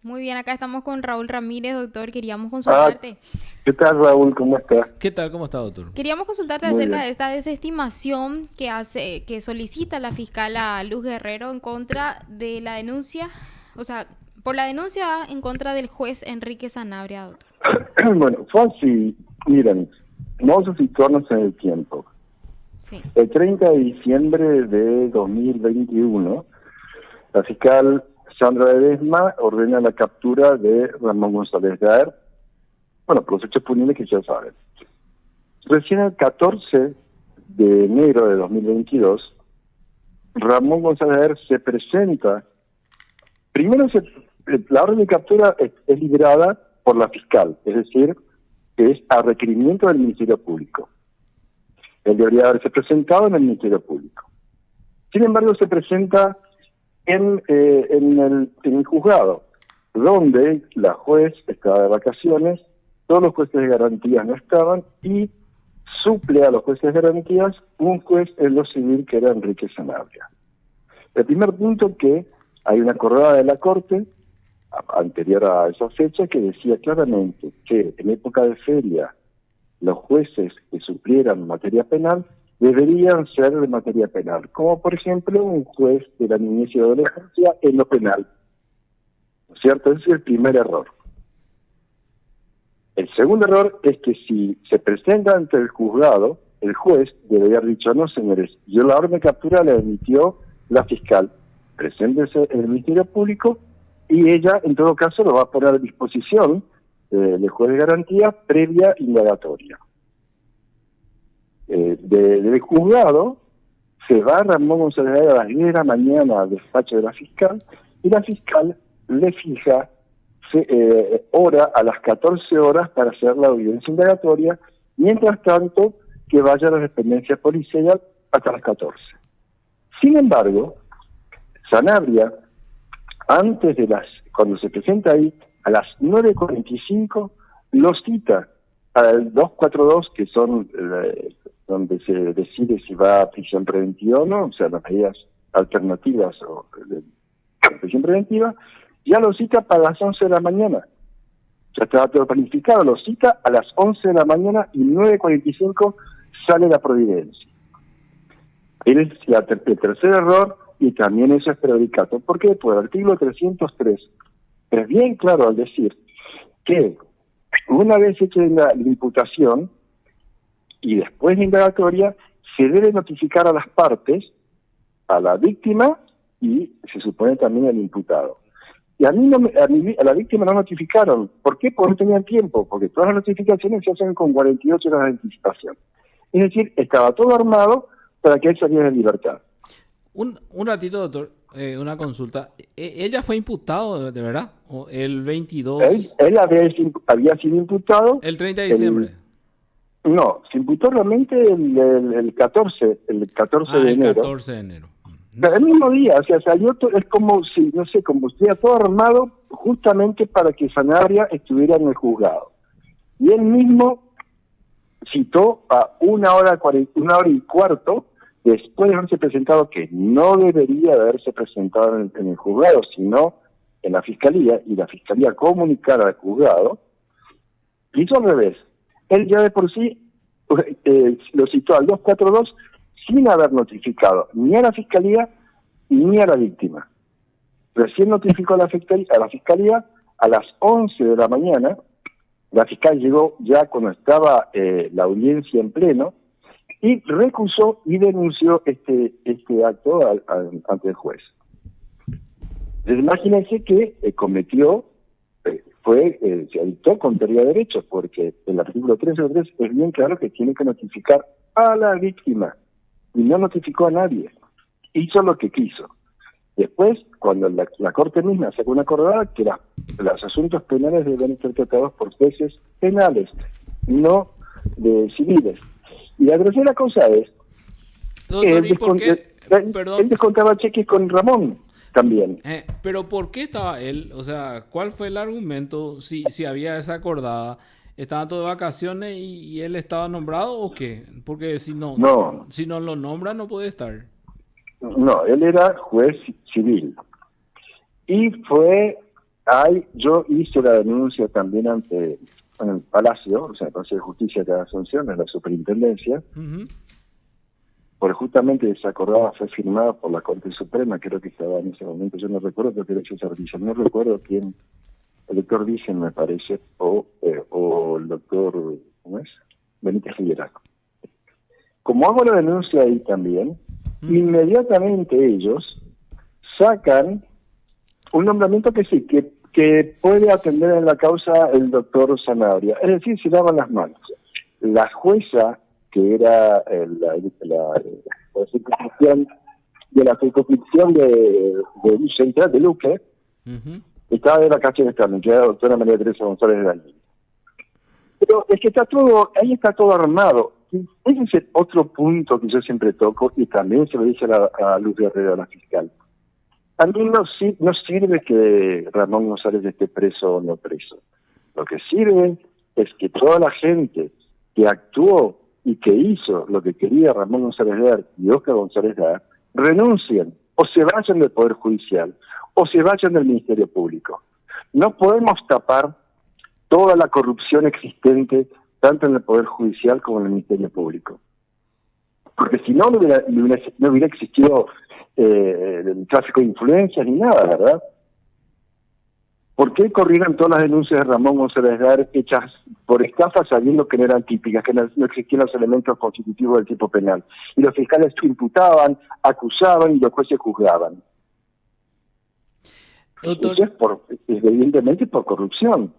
Muy bien, acá estamos con Raúl Ramírez, doctor. Queríamos Ah, consultarte. ¿qué tal, Raúl? ¿Cómo estás? ¿Qué tal? ¿Cómo está, doctor? Queríamos consultarte Muy acerca bien. de esta desestimación que solicita la fiscal a Luz Guerrero en contra de la denuncia, o sea, por la denuncia en contra del juez Enrique Sanabria, doctor. Bueno, fue así. Miren, vamos a situarnos en el tiempo. Sí, El 30 de diciembre de 2021, la fiscal Sandra Ledesma ordena la captura de Ramón González Daer, bueno, por los hechos punibles que ya saben. Recién el 14 de enero de 2022, Ramón González Daer se presenta. Primero, la orden de captura es liberada por la fiscal, es decir, que es a requerimiento del Ministerio Público. Él debería haberse presentado en el Ministerio Público. Sin embargo, se presenta en el juzgado, donde la juez estaba de vacaciones, todos los jueces de garantías no estaban, y suple a los jueces de garantías un juez en lo civil que era Enrique Sanabria. El primer punto, que hay una acordada de la Corte anterior a esa fecha que decía claramente que en época de feria los jueces que suplieran materia penal deberían ser de materia penal, como por ejemplo un juez de la niñez y adolescencia en lo penal. ¿No es cierto? Ese es el primer error. El segundo error es que si se presenta ante el juzgado, el juez debería haber dicho: no, señores, yo la orden de captura la emitió la fiscal, preséntese en el Ministerio Público, y ella en todo caso lo va a poner a disposición del juez de garantía previa indagatoria. Del juzgado se va Ramón González a las 10 de la mañana al despacho de la fiscal, y la fiscal le fija hora a las 14 horas para hacer la audiencia indagatoria, mientras tanto que vaya a la dependencia policial hasta las 14. Sin embargo, Sanabria, cuando se presenta ahí, a las 9:45, lo cita al 242, que son donde se decide si va a prisión preventiva o no, o sea, las medidas alternativas o de prisión preventiva. Ya lo cita para las 11 de la mañana. Ya estaba todo planificado, lo cita a las 11 de la mañana y 9:45 sale la providencia. Es el tercer error, y también eso es predicato. ¿Por qué? Por el artículo 303. Es bien claro al decir que una vez hecha la imputación y después de indagatoria, se debe notificar a las partes, a la víctima y se supone también al imputado. Y a la víctima no notificaron. ¿Por qué? Porque no tenían tiempo, porque todas las notificaciones se hacen con 48 horas de anticipación. Es decir, estaba todo armado para que él saliera en libertad. Un ratito, doctor, una consulta. ¿Ella fue imputado, de verdad? ¿O el Él, 22, él había sido imputado, el 30 de diciembre? no, se imputó realmente el 14, el 14 Ah, de el enero. 14 de enero. Pero el mismo día, o sea, salió es como si, no sé, como si estuviera todo armado justamente para que Sanabria estuviera en el juzgado. Y él mismo citó a 1 hora y cuarto después de haberse presentado, que no debería de haberse presentado en el juzgado, sino en la fiscalía, y la fiscalía comunicar al juzgado. Hizo al revés. Él ya de por sí lo citó al 242 sin haber notificado ni a la fiscalía ni a la víctima. Recién notificó a la fiscalía a las 11 de la mañana. La fiscal llegó ya cuando estaba la audiencia en pleno, y recusó y denunció este acto ante el juez. Entonces, imagínense que se dictó contraria a derechos, porque el artículo 303 es bien claro que tiene que notificar a la víctima, y no notificó a nadie. Hizo lo que quiso. Después, cuando la Corte misma sacó una acordada que los asuntos penales deben ser tratados por jueces penales, no de civiles. Y la tercera cosa es que Doctor, ¿y por qué? él Perdón, descontaba cheques con Ramón también. pero ¿por qué estaba él? O sea, ¿cuál fue el argumento? Si había esa acordada, ¿estaba todo de vacaciones y él estaba nombrado o qué? Porque No, si no lo nombra, no puede estar. no, él era juez civil. Y fue Yo hice la denuncia también en el Palacio, o sea, el Palacio de Justicia de Asunción, en la Superintendencia, porque justamente esa acordada fue firmada por la Corte Suprema, creo que estaba en ese momento, yo no recuerdo, creo que era ese servicio, no recuerdo quién, el doctor Dicen, me parece, o el doctor, ¿cómo es? Benítez Figueroa. Como hago la denuncia ahí también, inmediatamente ellos sacan un nombramiento que sí, que puede atender en la causa el doctor Sanabria. Es decir, se lavan las manos. La jueza, que era la circunscripción de la circunscripción de Central de Luque, estaba de vacaciones también, que era la doctora María Teresa González de Daniel. Pero es que ahí está todo armado. Y ese es el otro punto que yo siempre toco, y también se lo dice a Luz Guerrero, la fiscal. A mí no sirve que Ramón González esté preso o no preso. Lo que sirve es que toda la gente que actuó y que hizo lo que quería Ramón González Dar y Óscar González Dar renuncien o se vayan del Poder Judicial o se vayan del Ministerio Público. No podemos tapar toda la corrupción existente tanto en el Poder Judicial como en el Ministerio Público. Porque si no, no hubiera existido el tráfico de influencias ni nada, ¿verdad? ¿Por qué corrieron todas las denuncias de Ramón González Dar hechas por estafa sabiendo que no eran típicas, que no existían los elementos constitutivos del tipo penal? Y los fiscales imputaban, acusaban y los jueces juzgaban. Doctor, eso es evidentemente por corrupción.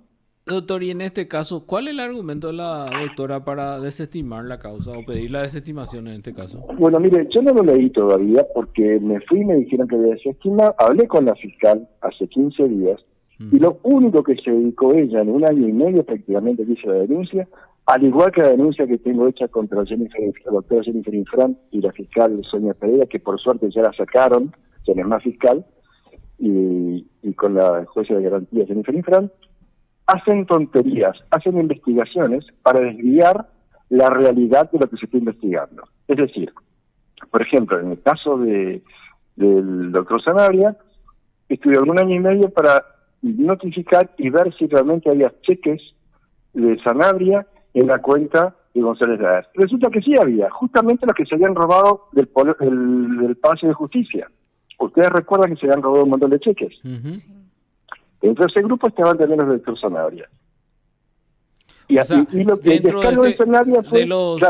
Doctor, y en este caso, ¿cuál es el argumento de la doctora para desestimar la causa o pedir la desestimación en este caso? Bueno, mire, yo no lo leí todavía porque me fui y me dijeron que había desestimado. Hablé con la fiscal hace 15 días y lo único que se dedicó ella en 1 año y medio prácticamente que hizo la denuncia, al igual que la denuncia que tengo hecha contra la doctora Jennifer Infran y la fiscal Sonia Pereira, que por suerte ya la sacaron, ya no es más fiscal, y con la jueza de garantía Jennifer Infran, hacen tonterías, hacen investigaciones para desviar la realidad de lo que se está investigando. Es decir, por ejemplo, en el caso del doctor Sanabria, estuvieron 1 año y medio para notificar y ver si realmente había cheques de Sanabria en la cuenta de González Dar. Resulta que sí había, justamente los que se habían robado del Palacio de Justicia. Ustedes recuerdan que se habían robado un montón de cheques. Dentro de ese grupo estaban también los del doctor Sanabria. Y, o sea, y lo que dentro de Sanabria fue... de los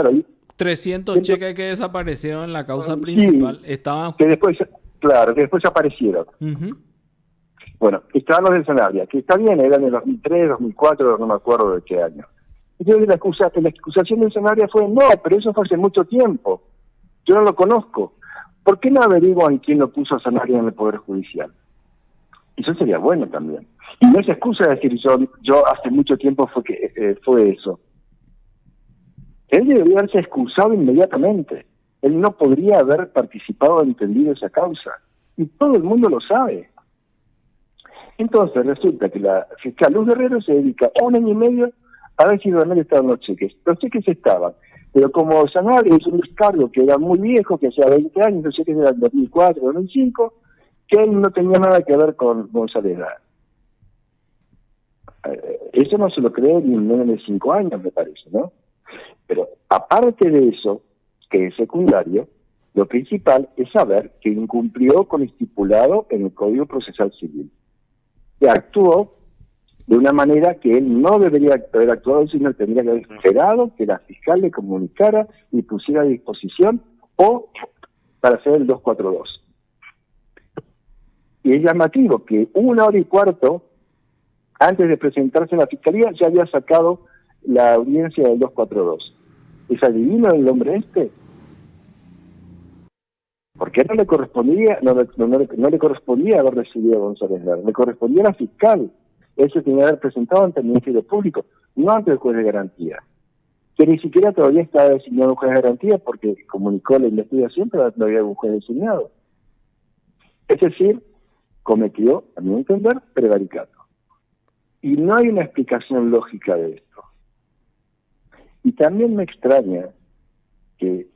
300 cheques que desaparecieron en la causa principal, estaban... Que después aparecieron. Bueno, estaban los de Sanabria, que está bien, eran de 2003, 2004, no me acuerdo de qué año. Entonces la acusación de Sanabria fue, no, pero eso fue hace mucho tiempo. Yo no lo conozco. ¿Por qué no averiguan quién lo puso a Sanabria en el Poder Judicial? Eso sería bueno también. Y no es excusa decir yo hace mucho tiempo fue eso. Él debería haberse excusado inmediatamente. Él no podría haber participado o entendido esa causa. Y todo el mundo lo sabe. Entonces resulta que la fiscal Luz Guerrero se dedica 1 año y medio a ver si realmente estaban los cheques. Los cheques estaban. Pero como Sanabria hizo un descargo que era muy viejo, que hacía 20 años, los cheques eran 2004, 2005, que él no tenía nada que ver con González Dar. Eso no se lo cree ni en menos de 5 años, me parece, ¿no? Pero aparte de eso, que es secundario, lo principal es saber que incumplió con lo estipulado en el Código Procesal Civil. Que actuó de una manera que él no debería haber actuado, sino que tendría que haber esperado que la fiscal le comunicara y pusiera a disposición o para hacer el 242. Y es llamativo que 1 hora y cuarto antes de presentarse a la fiscalía ya había sacado la audiencia del 242. ¿Es adivino el hombre este? Porque no le correspondía, no le correspondía haber recibido a González Dar, le correspondía a la fiscal. Él se tenía que haber presentado ante el Ministerio Público, no ante el juez de garantía, que ni siquiera todavía estaba designado un juez de garantía porque comunicó la investigación, pero no había un juez designado. Es decir, cometió, a mi entender, prevaricato. Y no hay una explicación lógica de esto. Y también me extraña que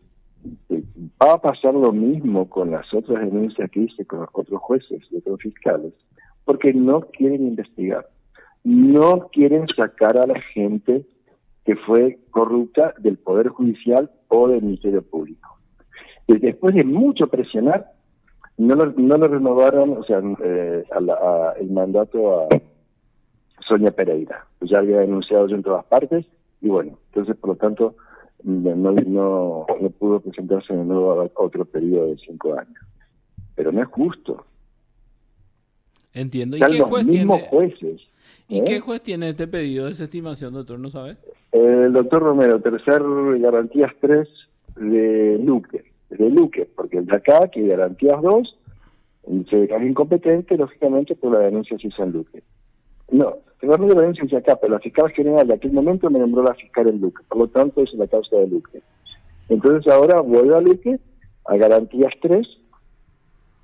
va a pasar lo mismo con las otras denuncias que hice con otros jueces y otros fiscales, porque no quieren investigar, no quieren sacar a la gente que fue corrupta del Poder Judicial o del Ministerio Público. Y después de mucho presionar, no lo renovaron, o sea, el mandato a Sonia Pereira. Ya había denunciado yo en todas partes, y bueno, entonces por lo tanto no pudo presentarse de nuevo a otro periodo de 5 años. Pero no es justo. Entiendo. ¿Y Están qué los juez mismos tiene? jueces. ¿Y qué juez tiene este pedido de desestimación, doctor? ¿No sabe? El doctor Romero, tercer garantías 3 de Luque, porque el de acá, que garantías 2, se declaró incompetente, lógicamente, por la denuncia se hizo en Luque. No, realmente la denuncia se acá, pero la fiscal general de aquel momento me nombró la fiscal en Luque, por lo tanto, es la causa de Luque. Entonces ahora vuelve a Luque, a garantías 3,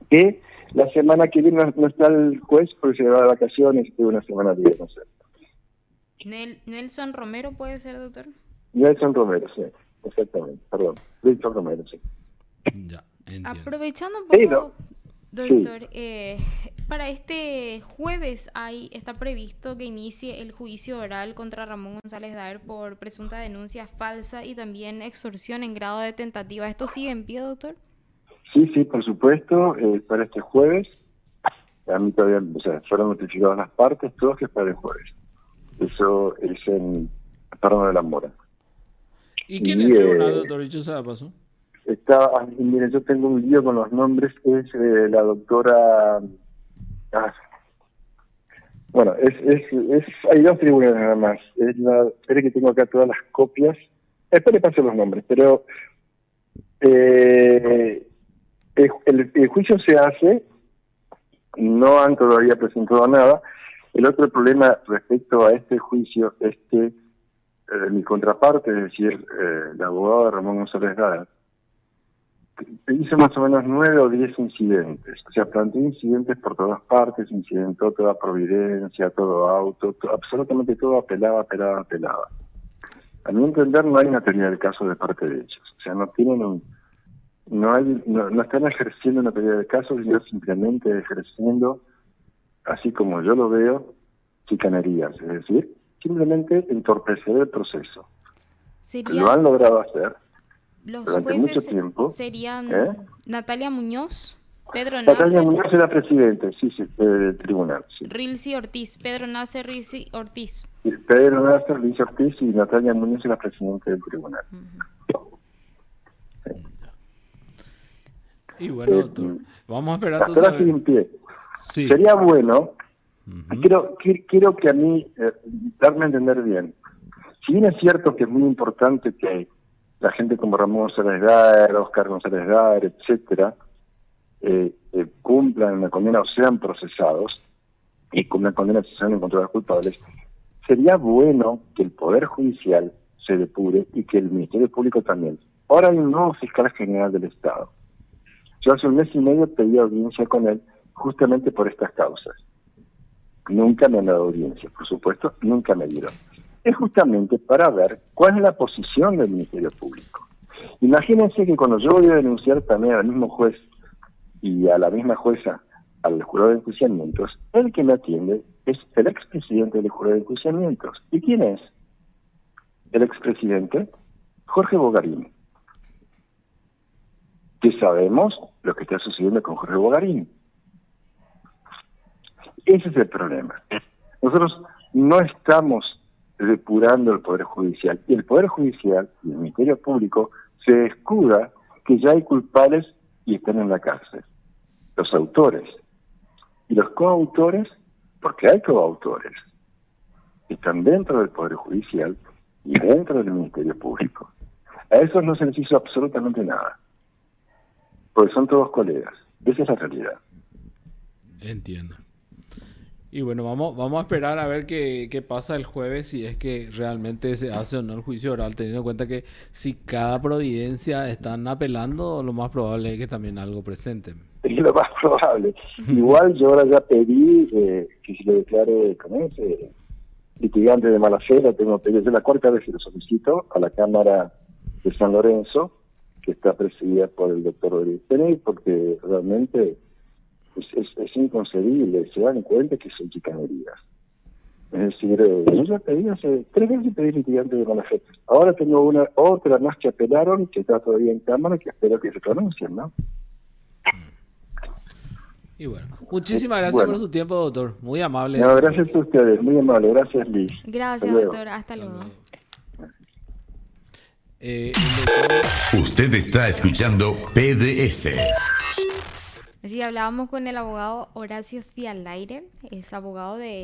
que la semana que viene no está el juez porque se va de vacaciones y tuvo una semana libre, no sé. Nelson Romero puede ser, doctor. Nelson Romero, sí, exactamente, perdón. Nelson Romero, sí. Ya, entiendo. Aprovechando un poco, Pero, doctor, para este jueves está previsto que inicie el juicio oral contra Ramón González Daer por presunta denuncia falsa y también extorsión en grado de tentativa. ¿Esto sigue en pie, doctor? Sí, por supuesto, para este jueves. A mí todavía, fueron notificadas las partes, todos que es para el jueves. Eso es en Perno de la Mora. ¿Y quién es el tribunal, doctor? Dicho sea de paso. Miren, yo tengo un lío con los nombres, es la doctora... bueno, hay 2 tribunales nada más. Espere que tengo acá todas las copias. Después le paso los nombres, pero el juicio se hace, no han todavía presentado nada. El otro problema respecto a este juicio es que mi contraparte, es decir, el abogado de Ramón González Daer, hizo más o menos 9 o 10 incidentes. O sea, planteó incidentes por todas partes, incidentó toda providencia, todo auto, absolutamente todo apelaba. A mi entender no hay una teoría del caso de parte de ellos. O sea, no tienen no están ejerciendo una teoría del caso, sino simplemente ejerciendo, así como yo lo veo, chicanerías, es decir, simplemente entorpecer el proceso. Lo han logrado hacer los durante jueces mucho tiempo. Serían Natalia Muñoz, Pedro Natalia Nasser, Muñoz era presidente, sí, del tribunal. Sí. Rilcy Ortiz, Pedro Nasser, Rilcy Ortiz. Pedro Nasser, Rilcy Ortiz y Natalia Muñoz era presidente del tribunal. Sí. Y bueno, doctor, vamos a esperar hasta ahora sigue en pie. Sí. Sería bueno, quiero que a mí, darme a entender bien, si bien es cierto que es muy importante que la gente como Ramón González Daer, Oscar González Daer, etcétera, cumplan una condena o sean procesados y con una condena se sean encontrados culpables, sería bueno que el Poder Judicial se depure y que el Ministerio Público también. Ahora hay un nuevo fiscal general del Estado. Yo hace 1 mes y medio pedí audiencia con él justamente por estas causas. Nunca me han dado audiencia, por supuesto, nunca me dieron. Es justamente para ver cuál es la posición del Ministerio Público. Imagínense que cuando yo voy a denunciar también al mismo juez y a la misma jueza al jurado de enjuiciamientos, el que me atiende es el expresidente del jurado de enjuiciamientos. ¿Y quién es? El expresidente Jorge Bogarín. Que sabemos lo que está sucediendo con Jorge Bogarín. Ese es el problema. Nosotros no estamos depurando el Poder Judicial. Y el Poder Judicial y el Ministerio Público se escuda que ya hay culpables y están en la cárcel. Los autores. Y los coautores, porque hay coautores, están dentro del Poder Judicial y dentro del Ministerio Público. A esos no se les hizo absolutamente nada. Porque son todos colegas. Esa es la realidad. Entiendo. Y bueno, vamos a esperar a ver qué pasa el jueves, si es que realmente se hace o no el juicio oral, teniendo en cuenta que si cada providencia están apelando, lo más probable es que también algo presenten. Es lo más probable. Igual yo ahora ya pedí que se le declare con ese litigante de mala fe, tengo pedido, es la 4ª vez que lo solicito a la Cámara de San Lorenzo, que está presidida por el doctor Rodríguez Peney, porque realmente es inconcebible, se dan cuenta que son chicanerías. Es decir, yo ya pedí hace 3 veces pedí litigante de mala fe. Ahora tengo otra más que apelaron, que está todavía en cámara, que espero que se pronuncien, ¿no? Y bueno, muchísimas gracias por su tiempo, doctor. Muy amable. No, gracias a ustedes, muy amable. Gracias, Liz. Gracias, doctor. Hasta luego. Usted está escuchando PDS. Así hablábamos con el abogado Horacio Fialaire, es abogado de